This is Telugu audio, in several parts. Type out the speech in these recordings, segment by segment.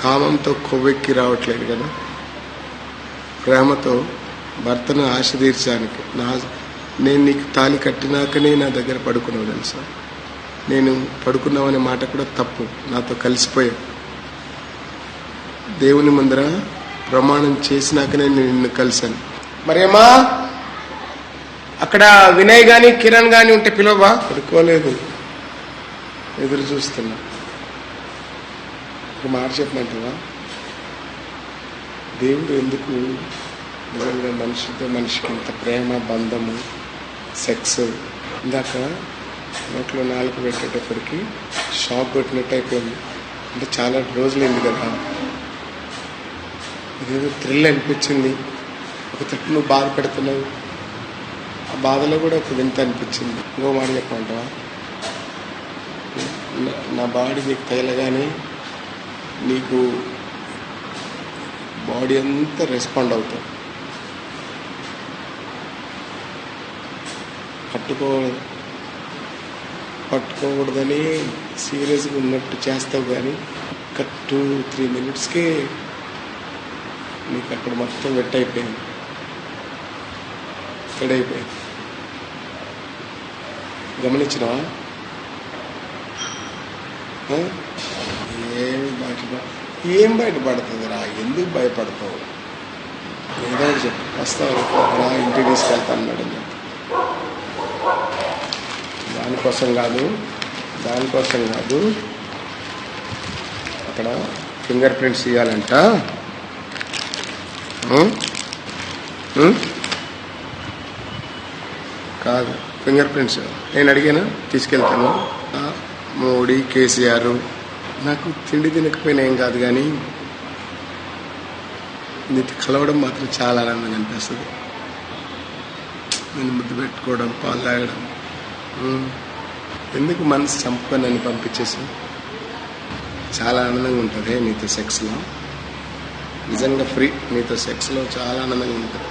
కామంతో కొవ్వెక్కి రావట్లేదు కదా, ప్రేమతో భర్తను ఆశ తీర్చడానికి. నేను నీకు తాళి కట్టినాకనే నా దగ్గర పడుకున్నావు తెలుసా. నేను పడుకున్నావనే మాట కూడా తప్పు, నాతో కలిసిపోయావు. దేవుని ముందర ప్రమాణం చేసినాకనే నేను నిన్ను కలిశాను. మరేమా అక్కడ వినయ్ గాని కిరణ్ గాని ఉంటే పిలవా? పడుకోలేదు, ఎదురు చూస్తున్నా. ఒక మాట చెప్పమంటావా? దేవుడు ఎందుకు నిజంగా మనిషితో మనిషికి ఇంత ప్రేమ, బంధము, సెక్స్? ఇందాక నోట్లో నాలుగు పెట్టేటప్పటికి షాక్ కొట్టినట్టు అయిపోయింది. అంటే చాలా రోజులైంది కదా, ఇదేదో థ్రిల్ అనిపించింది. ఒక తట్టు నువ్వు బాధపడుతున్నావు, ఆ బాధలో కూడా ఒక వింత అనిపించింది. ఇంకో మాట చెప్పమంటావా? నా బాడీ నీకు తగలగానే నీకు బాడీ అంతా రెస్పాండ్ అవుతావు. పట్టుకోకూడదని సీరియస్గా ఉన్నట్టు చేస్తావు, కానీ ఒక 2-3 minutesకే నీకు అక్కడ మొత్తం వెట్ అయిపోయింది, అయిపోయింది. గమనించినావా? ఏం బయటపడుతుంది రా, ఎందుకు భయపడతావు? ఏదో చెప్పు, వస్తావు రా, ఇంటికి తీసుకెళ్తా అన్నాడు. దానికోసం కాదు, అక్కడ ఫింగర్ ప్రింట్స్ ఇవ్వాలంట. కాదు, ఫింగర్ ప్రింట్స్ నేను అడిగాను, తీసుకెళ్తాను. మోడీ, కేసీఆర్ నాకు తిండి తినకపోయినా ఏం కాదు, కానీ నీటి కలవడం మాత్రం చాలా ఆనందంగా అనిపిస్తుంది. నేను ముద్దు పెట్టుకోవడం, పాలు తాగడం. ఎందుకు మనసు చంపుకొని నన్ను పంపించేసి? చాలా ఆనందంగా ఉంటుంది నీతో సెక్స్లో. నిజంగా నీతో సెక్స్లో చాలా ఆనందంగా ఉంటుంది.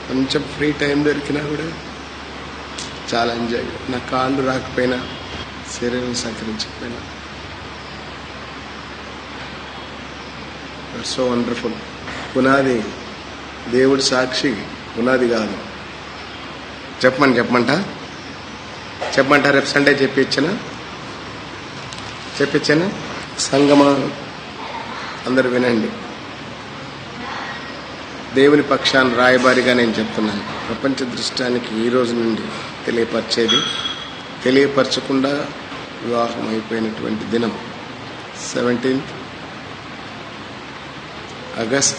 కొంచెం ఫ్రీ టైం దొరికినా కూడా చాలా ఎంజాయ్. నా కాళ్ళు రాకపోయినా, శరీరం సహకరించకపోయినా, సో వండర్ఫుల్. పునాది దేవుడు సాక్షి, పునాది కాదు. చెప్పమంటా రేపు సండే చెప్పించానా? సంగమా అందరు వినండి. దేవుని పక్షాన రాయబారిగా నేను చెప్తున్నాను. ప్రపంచ దృష్టానికి ఈ రోజు నుండి తెలియపరచకుండా వివాహం అయిపోయినటువంటి దినం 17th August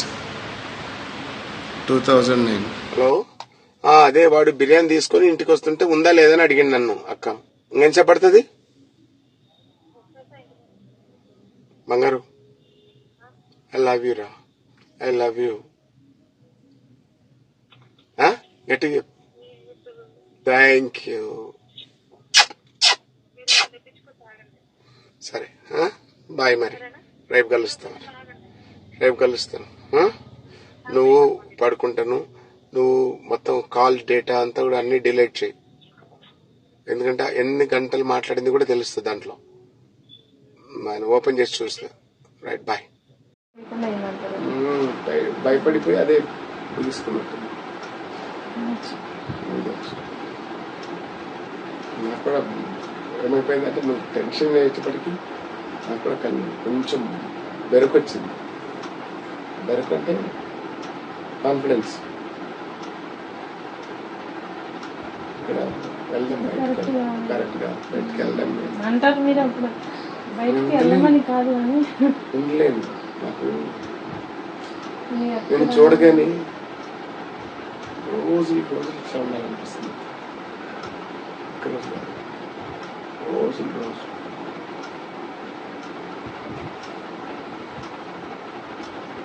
2009. హలో, అదే వాడు బిర్యానీ తీసుకొని ఇంటికి వస్తుంటే ఉందా లేదని అడిగింది నన్ను. అక్క ఇంకెంత పడుతుంది బంగారు? ఐ లవ్ యూ రా, ఐ లవ్ యూ. గట్టిగా థ్యాంక్ యూ. సరే, బాయ్. మరి రేపు కలుస్తాను. నువ్వు పడుకుంటాను, నువ్వు మొత్తం కాల్ డేటా అంతా కూడా అన్ని డిలీట్ చేయి. ఎందుకంటే ఎన్ని గంటలు మాట్లాడింది కూడా తెలుస్తుంది దాంట్లో. ఓపెన్ చేసి చూస్తా. Right, boy. భయపడిపోయి అదే పిలుస్తున్నట్టు నాకు కూడా ఏమైపోయిందంటే, నువ్వు టెన్షన్ అయ్యేటప్పటికీ నాకు కూడా కొంచెం బెరుకొచ్చింది. బెరుకంటే కాన్ఫిడెన్స్. ఇక్కడ వెళ్దాం, కరెక్ట్గా బయటకు వెళ్దాం అంటారు మీరు. అప్పుడు బయటకి వెళ్ళమని కాదు అని ఉండలేను. నాకు నేను చూడగానే రోజు ఉండాలనిపిస్తుంది. రోజు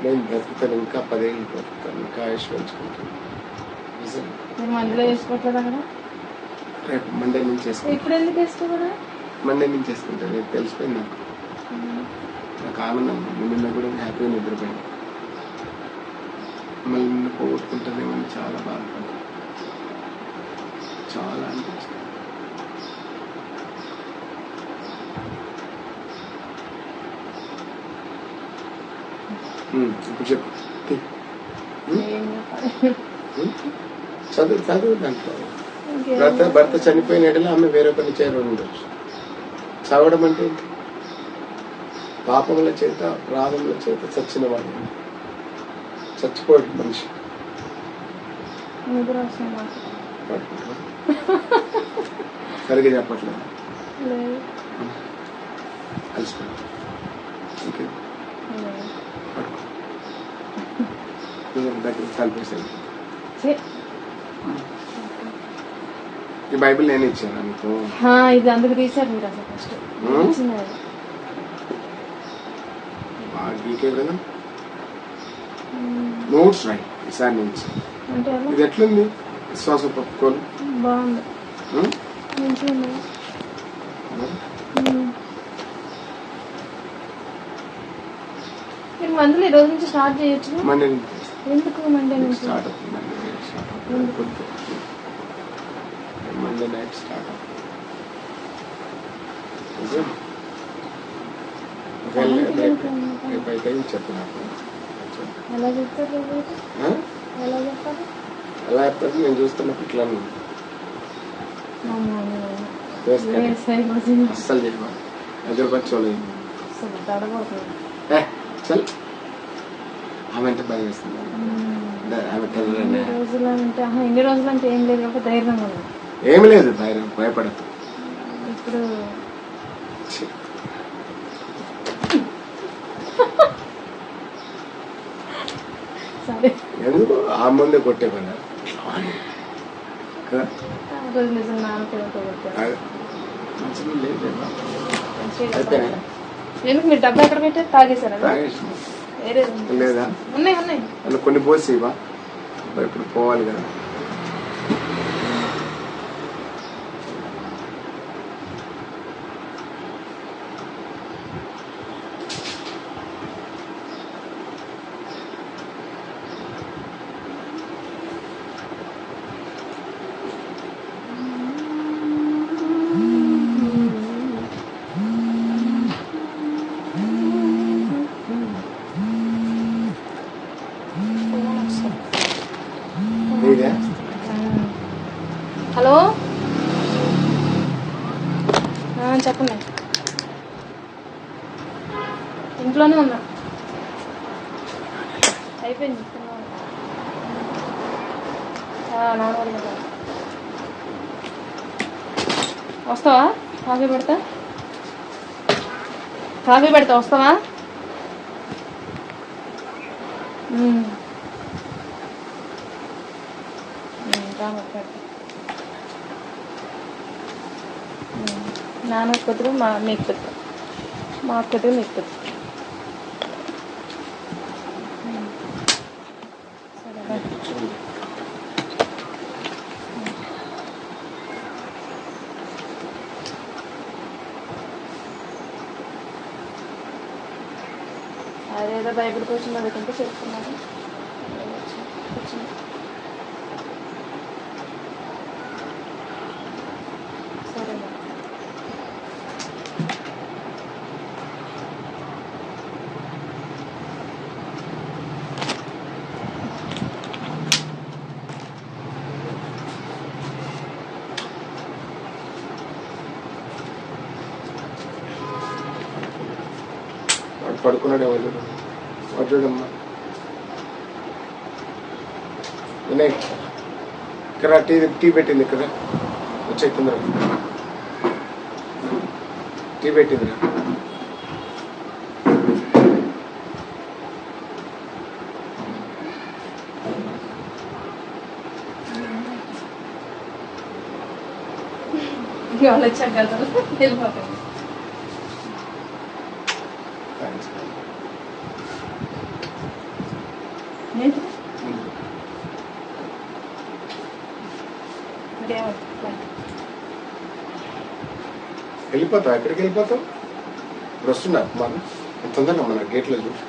నేను బ్రతుకుతాను, ఇంకా 10 ఏళ్ళు బ్రతుకుతాను, ఇంకా ఆయుష్ పెంచుకుంటాను. రేపు మండే నుంచి చేసుకుంటాను. రేపు తెలిసిపోయింది నాకు ఆనందం. నిన్న కూడా హ్యాపీగా నిద్రపోయాను. మళ్ళీ నిన్న పోగొట్టుకుంటానేమని చాలా బాధపడ్డాను. చాలా అనిపించింది. ఇప్పుడు చెప్పు. ఏం చెప్పాలి? చదువు చదువు దాంట్లో భర్త చనిపోయిన ఎడల ఆమె వేరే పని చేయడం ఉండొచ్చు. చదవడం అంటే ఏంటి? పాపముల చేత ప్రాణముల చేత చచ్చిన వాడు చచ్చిపోయాడు మనిషి. నిద్ర వస్తుంది నాకు. సరిగ్గా చెప్పట్లేదు. లేదు. అలసిపోయింది. ఓకే లేదు. దగ్గర కలిపేసాను. ఛీ. ఈ బైబిల్ నేను ఇచ్చాను నీకు. ఇది అందుకు తీసారు మీరు అసలు ఫస్ట్ వచ్చింది. గీకే కదా నోట్స్ రాయి ఈసారి నుంచి. అంటే ఇది ఎట్లుంది? విశ్వాసం పప్పుకోలు బాగుంది. మంచిగా ఉంది. మీరు మందులు ఈ రోజు నుంచి స్టార్ట్ చేయొచ్చు. మండే ఎందుకు మండే నుంచి స్టార్ట్ అవుతుంది. మండే నైట్ స్టార్ట్ అవుతుంది. రేపు అయితే చెప్పు నాకు. ఎలా చెప్తారు? ఎలా చెప్తారు? ఎలా చెప్తారు? నేను చూస్తున్నప్పుడు ఇట్లా అస్సలు చెప్పాలి. హైదరాబాద్ చూడలేదు. చల్ ఆమె అంటే భయం వేస్తుంది. ఎన్ని రోజులు అంటే ఏం లేదు, ఒక ధైర్యం ఉంది. ఏమి లేదు ధైర్యం, భయపడదు. ఇప్పుడు సరే ఎందుకు ఆ ముందే కొట్టే పని నిజం ఎందుకు మీరు డబ్బా ఎక్కడ పెట్టారు? తాగేశారా? లేదా ఉన్నాయి ఉన్నాయి కొన్ని పోసి ఇవా ఇప్పుడు పోవాలి కదా. హలో చెప్పండి. ఇంట్లోనే ఉన్నా. అయిపోయింది. నాన్నగారు కదా. వస్తావా? కాఫీ పెడతా వస్తావా? నాన్న ఒక్కరు మా అమ్మ ఎక్కుతారు, మా ఒక్కరు ఎక్కుతారు. అదేదో బైబిల్ కోసం చదువుకుంటే చెప్తున్నారు. సరే పడుకున్నాడు ఎవరు చూడమ్మా. వినయ్ ఇక్కడ టీ పెట్టింది, ఇక్కడ వచ్చే తొందరగా టీ పెట్టిందిరా. వాళ్ళు వచ్చాక వెళ్ళిపోతాయి. వెళ్ళిపోతావు? ఎక్కడికి వెళ్ళిపోతావు? ఇప్పుడు వస్తున్నా మనం తొందరగా మన గేట్లో చూసి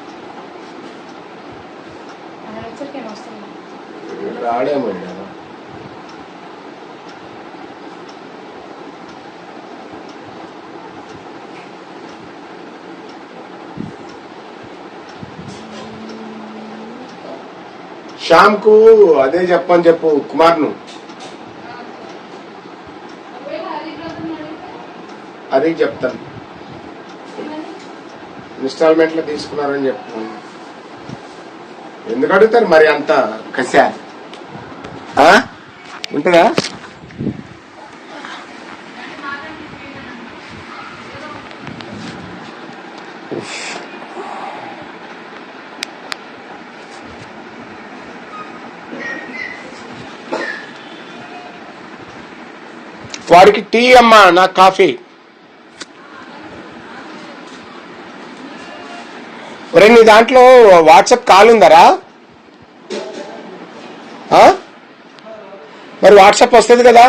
రాడేమో కదా. శ్యామ్కు అదే చెప్పని చెప్పు కుమార్ను. అది చెప్తాను, ఇన్స్టాల్మెంట్ లో తీసుకున్నారని చెప్తాను. ఎందుకు అడుగుతారు మరి అంత కసా ఉంటుందా? వాడికి టీ అమ్మా, నాకు కాఫీ. ఒరే నీ దాంట్లో వాట్సాప్ కాల్ ఉందరా? మరి వాట్సాప్ వస్తుంది కదా.